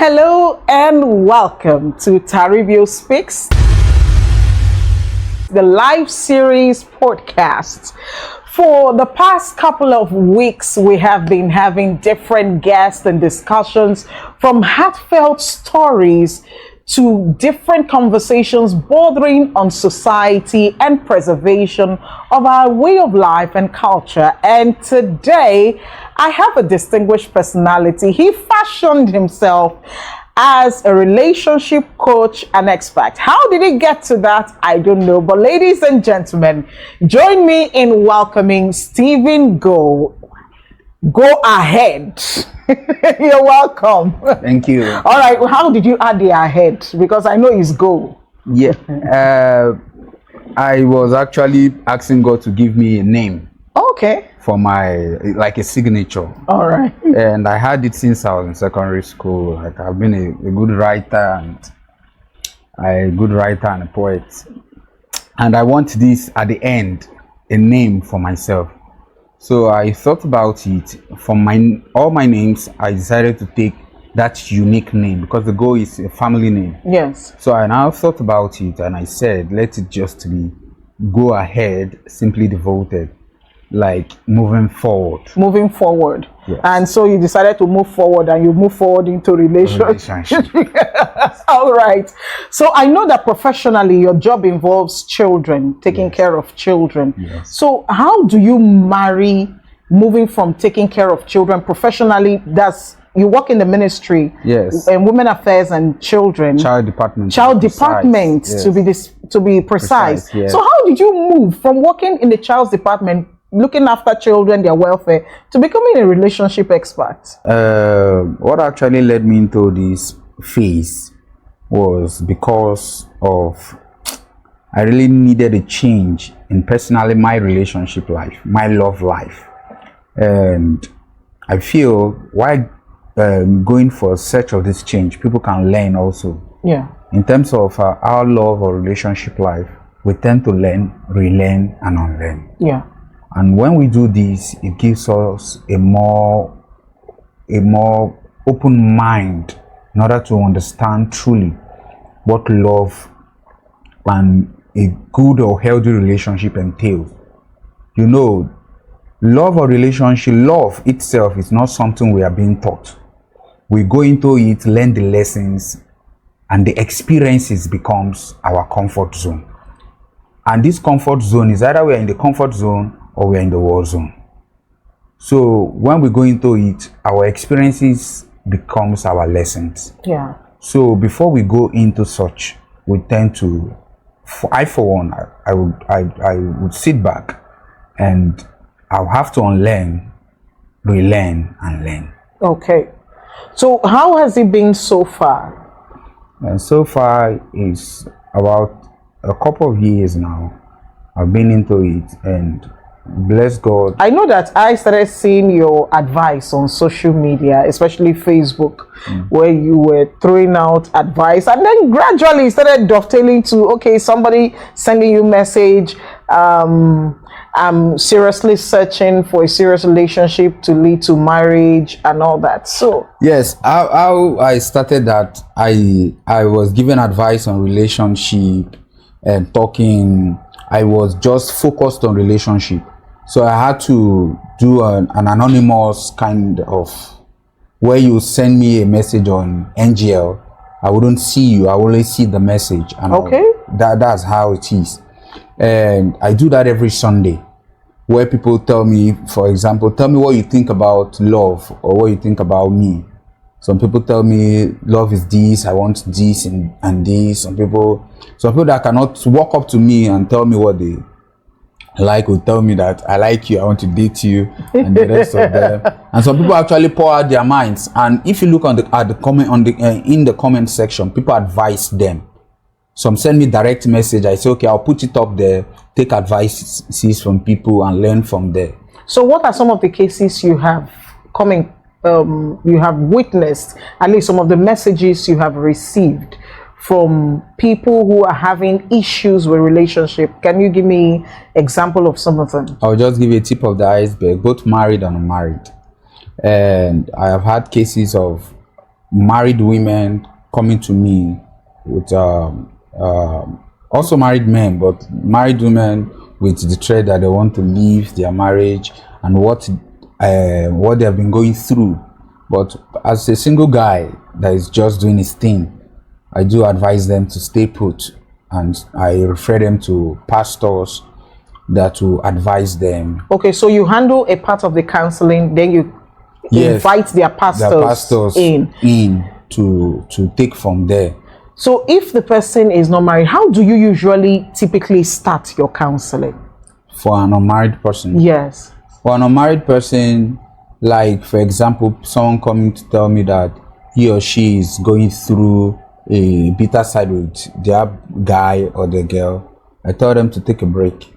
Hello and welcome to Taribio Speaks, the live series podcast. For the past couple of weeks, we have been having different guests and discussions, from heartfelt stories to different conversations bordering on society and preservation of our way of life and culture. And today, I have a distinguished personality. He fashioned himself as a relationship coach and expert. How did he get to that? I don't know. But ladies and gentlemen, join me in welcoming Stephen Go. Go ahead. You're welcome. Thank you. All right. Well, how did you add the ahead? Because I know it's go. Yeah. I was actually asking God to give me a name. Okay. For my, like a signature. All right. And I had it since I was in secondary school. Like I've been a good writer and a poet. And I want this at the end, a name for myself. So I thought about it. From all my names, I decided to take that unique name because the Go is a family name. Yes. So I now thought about it and I said, let it just be Go Ahead, Simply Devoted, like moving forward. Moving forward. Yes. And so you decided to move forward, and you move forward into relationship. All right. So I know that professionally your job involves children, taking care of children. Yes. So how do you marry moving from taking care of children professionally? You work in the ministry. Yes. And women affairs and children. Child department. Yes. to be precise. Yes. So how did you move from working in the child's department, looking after children, their welfare, to becoming a relationship expert? What actually led me into this phase was because of I really needed a change in personally my relationship life, my love life. And I feel while going for search of this change, people can learn also. Yeah. In terms of our love or relationship life, we tend to learn, relearn, and unlearn. Yeah. And when we do this, it gives us a more open mind in order to understand truly what love and a good or healthy relationship entails. You know, love itself is not something we are being taught. We go into it, learn the lessons, and the experiences becomes our comfort zone. And this comfort zone is either we are in the comfort zone or we are in the war zone. So when we go into it, our experiences becomes our lessons. Yeah. So before we go into such, we tend to, I would sit back and I'll have to unlearn, relearn, and learn. Okay. So how has it been so far? And so far is about a couple of years now. I've been into it, and bless God. I know that I started seeing your advice on social media, especially Facebook, where you were throwing out advice, and then gradually it started dovetailing to, okay, somebody sending you message, I'm seriously searching for a serious relationship to lead to marriage and all that. So yes, how I started that, I was given advice on relationship and talking. I was just focused on relationship. So I had to do an anonymous kind of, where you send me a message on NGL, I wouldn't see you, I only see the message. And okay. That's how it is. And I do that every Sunday, where people tell me, for example, tell me what you think about love or what you think about me. Some people tell me love is this, I want this and this. Some people that cannot walk up to me and tell me what they like will tell me that I like you, I want to date you, and the rest of them. And some people actually pour out their minds. And if you look in the comment section, people advise them. Some send me direct message. I say, okay, I'll put it up there, take advices from people and learn from there. So what are some of the cases you have coming? You have witnessed, at least some of the messages you have received from people who are having issues with relationship. Can you give me example of some of them? I'll just give you a tip of the iceberg, both married and unmarried. And I have had cases of married women coming to me with also married men, but married women with the threat that they want to leave their marriage and what they have been going through. But as a single guy that is just doing his thing, I do advise them to stay put, and I refer them to pastors that will advise them. Okay, so you handle a part of the counseling, then you invite their pastors in to take from there. So if the person is not married, how do you usually typically start your counseling? For an unmarried person? Yes. For an unmarried person, like for example, someone coming to tell me that he or she is going through a bitter side with their guy or the girl, I tell them to take a break.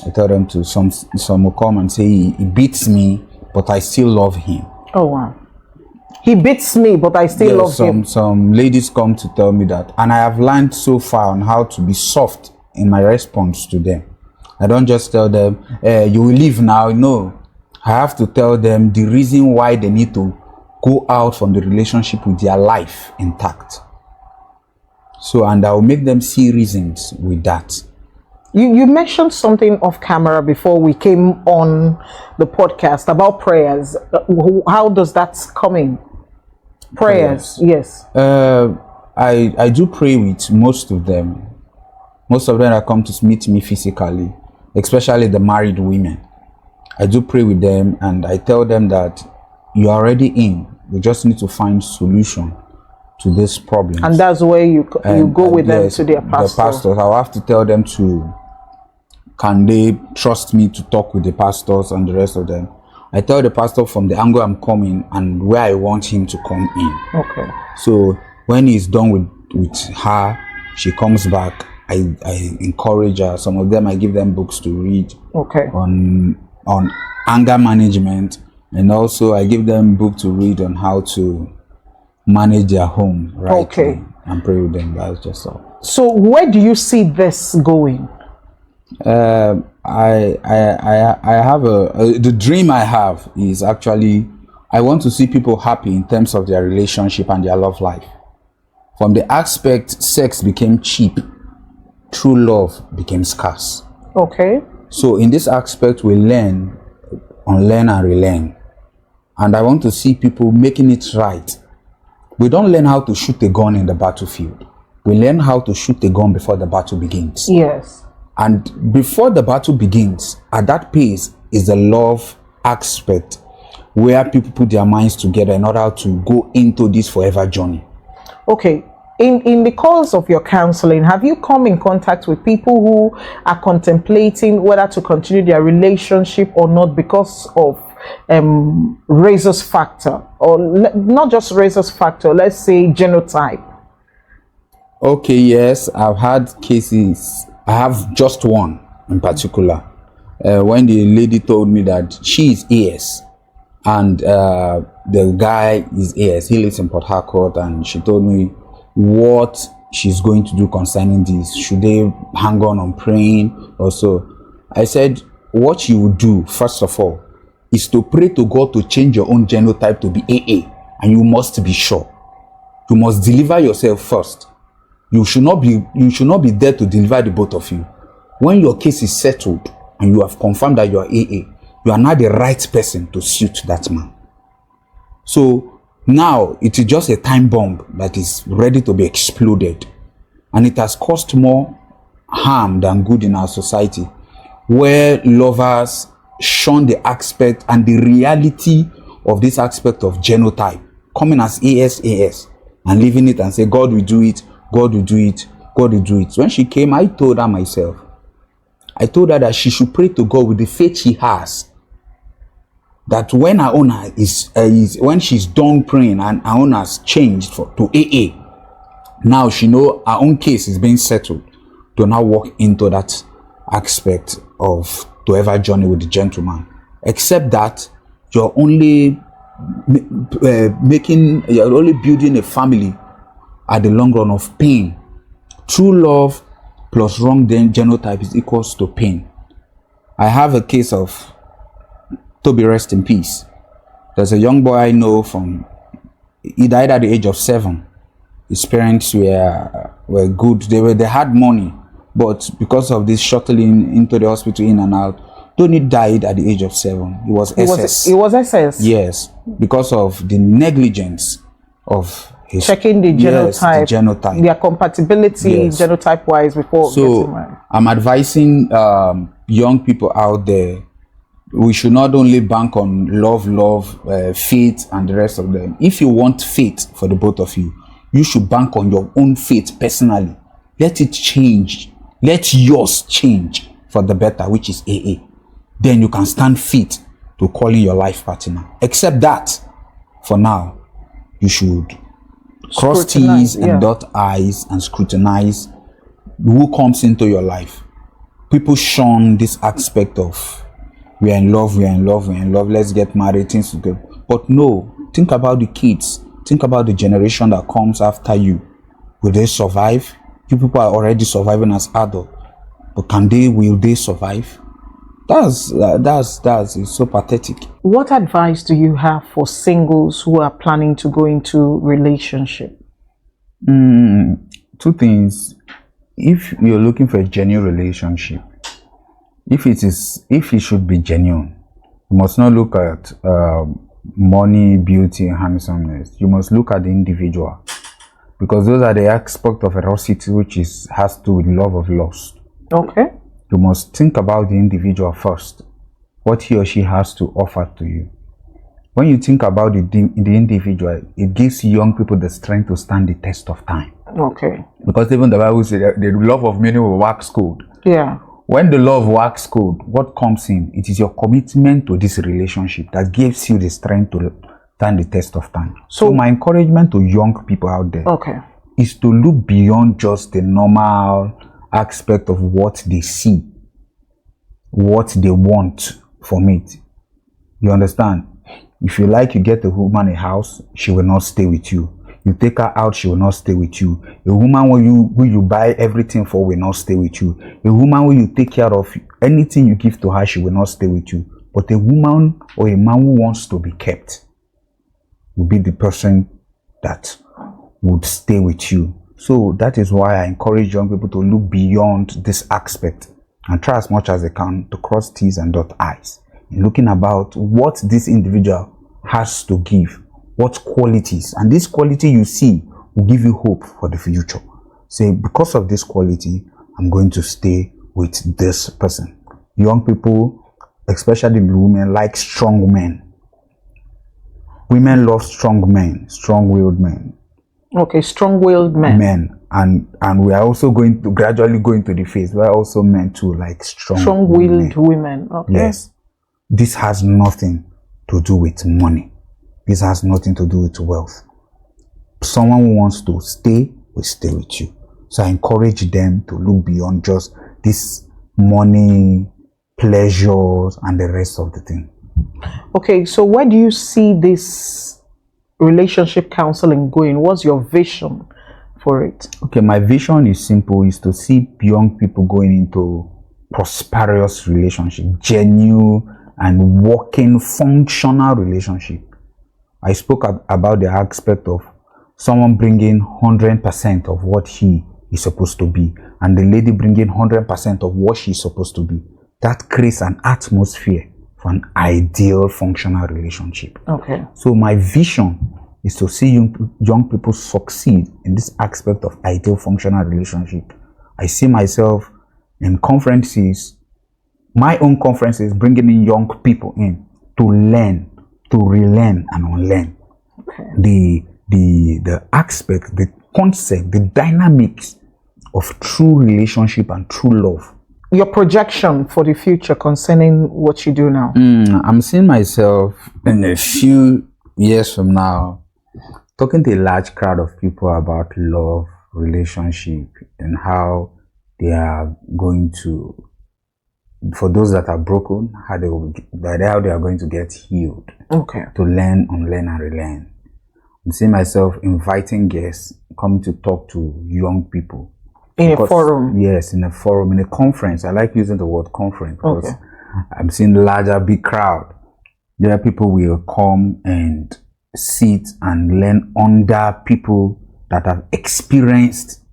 I tell them to, some will come and say, he beats me, but I still love him. Oh wow. He beats me, but I still love him. Some ladies come to tell me that, and I have learned so far on how to be soft in my response to them. I don't just tell them, you will leave now. No, I have to tell them the reason why they need to go out from the relationship with their life intact. So, and I will make them see reasons with that. You mentioned something off camera before we came on the podcast about prayers. How does that come in? Prayers, yes. I do pray with most of them. Most of them that come to meet me physically, especially the married women. I do pray with them, and I tell them that you're already in. You just need to find solution to this problem. And that's where you go with them to their pastor. The pastors, I'll have to tell them can they trust me to talk with the pastors and the rest of them. I tell the pastor from the angle I'm coming and where I want him to come in. Okay. So when he's done with her, she comes back. I encourage her. Some of them I give them books to read. Okay. On anger management, and also I give them book to read on how to manage their home rightly. Okay. And pray with them. That's just all. So where do you see this going? I have the dream I have is actually I want to see people happy in terms of their relationship and their love life. From the aspect sex became cheap, true love became scarce. Okay. So in this aspect we learn, unlearn and relearn. And I want to see people making it right. We don't learn how to shoot a gun in the battlefield. We learn how to shoot a gun before the battle begins. Yes. And before the battle begins, at that pace is the love aspect where people put their minds together in order to go into this forever journey. Okay. In the course of your counseling, have you come in contact with people who are contemplating whether to continue their relationship or not because of rhesus factor, or not just rhesus factor, let's say genotype? Okay, yes, I've had cases. I have just one in particular. When the lady told me that she is AS and the guy is AS, he lives in Port Harcourt, and she told me what she's going to do concerning this. Should they hang on praying or so? I said, what you would do, first of all, is to pray to God to change your own genotype to be AA, and you must be sure. You must deliver yourself first. You should not be there to deliver the both of you. When your case is settled and you have confirmed that you are AA, you are now the right person to suit that man. So now it is just a time bomb that is ready to be exploded, and it has caused more harm than good in our society, where lovers shun the aspect and the reality of this aspect of genotype, coming as AS, and leaving it and say, God will do it, God will do it, God will do it. When she came, I told her myself. I told her that she should pray to God with the faith she has. That when her owner when she's done praying and her owner has changed to AA, now she know her own case is being settled, to now walk into that aspect of to ever journey with the gentleman. Except that you're only you're only building a family at the long run of pain. True love plus wrong genotype is equals to pain. I have a case of Toby, rest in peace. There's a young boy I know from he died at the age of 7. His parents were good. They had money, but because of this shuttling into the hospital in and out, Tony died at the age of 7. He was SS. He was SS. Yes, because of the negligence of his checking the genotype, their compatibility genotype wise before getting married. I'm advising young people out there, we should not only bank on love, faith, and the rest of them. If you want faith for the both of you, you should bank on your own faith personally. Let it change. Let yours change for the better, which is AA. Then you can stand fit to calling your life partner. Except that, for now, you should cross T's and dot I's and scrutinize who comes into your life. People shun this aspect of we are in love, let's get married, things to go. But no, think about the kids. Think about the generation that comes after you. Will they survive? You people are already surviving as adults. But will they survive? That's it's so pathetic. What advice do you have for singles who are planning to go into relationship? 2 things. If you're looking for a genuine relationship, if it should be genuine, you must not look at money, beauty, and handsomeness. You must look at the individual, because those are the aspects of eroticity which has to do with love of lust. Okay. You must think about the individual first, what he or she has to offer to you. When you think about the individual, it gives young people the strength to stand the test of time. Okay. Because even the Bible says the love of many will wax cold. Yeah. When the love wax cold, what comes in? It is your commitment to this relationship that gives you the strength to stand the test of time. So my encouragement to young people out there is to look beyond just the normal aspect of what they see, what they want from it. You understand? If you get a woman a house, she will not stay with you. You take her out, she will not stay with you. A woman who you buy everything for will not stay with you. A woman who you take care of, anything you give to her, she will not stay with you. But a woman or a man who wants to be kept will be the person that would stay with you. So that is why I encourage young people to look beyond this aspect and try as much as they can to cross T's and dot I's. In looking about what this individual has to give, what qualities, and this quality you see will give you hope for the future. Say, because of this quality, I'm going to stay with this person. Young people, especially women, like strong men. Women love strong men, strong-willed men. Okay, strong-willed men. Men, and we are also going to gradually go into the phase. We are also meant to like strong-willed women. Okay. Yes, this has nothing to do with money. This has nothing to do with wealth. Someone who wants to stay will stay with you. So I encourage them to look beyond just this money, pleasures, and the rest of the thing. Okay, so where do you see this relationship counseling going? What's your vision for it? Okay, my vision is simple, is to see young people going into prosperous relationship, genuine and working, functional relationship. I spoke about the aspect of someone bringing 100% of what he is supposed to be, and the lady bringing 100% of what she's supposed to be. That creates an atmosphere for an ideal, functional relationship. Okay. So my vision is to see young people succeed in this aspect of ideal, functional relationship. I see myself in conferences, my own conferences, bringing in young people in to learn, to relearn and unlearn. Okay. The aspect, the concept, the dynamics of true relationship and true love. Your projection for the future concerning what you do now? I'm seeing myself in a few years from now talking to a large crowd of people about love, relationship, and how they are going to, for those that are broken, how they are going to get healed. Okay. To learn, unlearn, and relearn. I'm seeing myself inviting guests coming to talk to young people. In a forum? Yes, in a forum, in a conference. I like using the word conference because okay. I'm seeing larger, big crowd. There people will come and sit and learn under people that have experienced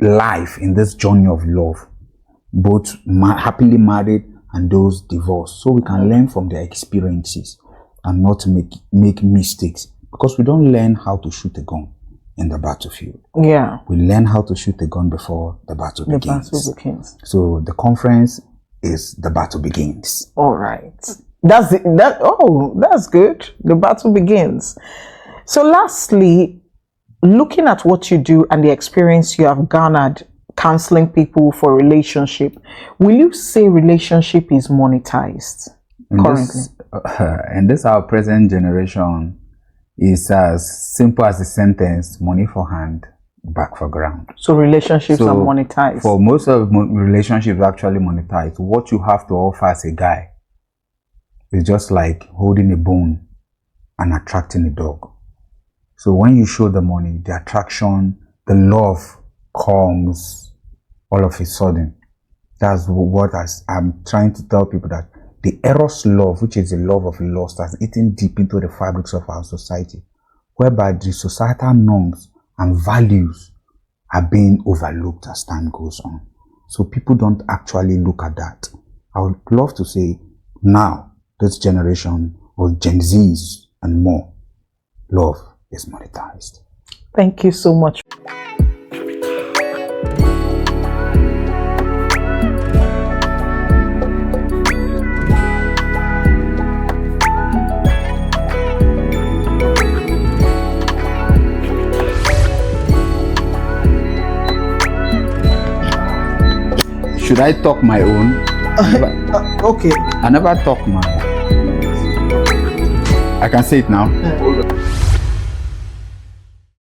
life in this journey of love, both happily married and those divorced, so we can learn from their experiences and not make mistakes, because we don't learn how to shoot a gun in the battlefield. Yeah, we learn how to shoot a gun before the battle begins. So the conference is the battle begins. All right, that's good. The battle begins. So lastly, looking at what you do and the experience you have garnered counseling people for relationship, will you say relationship is monetized currently? In this our present generation, is as simple as the sentence: money for hand, back for ground. So relationships are monetized. For most of relationships, actually monetized. What you have to offer as a guy is just like holding a bone and attracting a dog. So when you show the money, the attraction, the love comes all of a sudden. That's what I'm trying to tell people, that the eros love, which is the love of lust, has eaten deep into the fabrics of our society, whereby the societal norms and values are being overlooked as time goes on. So people don't actually look at that. I would love to say now, this generation of Gen Zs and more, love is monetized. Thank you so much. Should I talk my own? Okay. I never talk mine. I can say it now.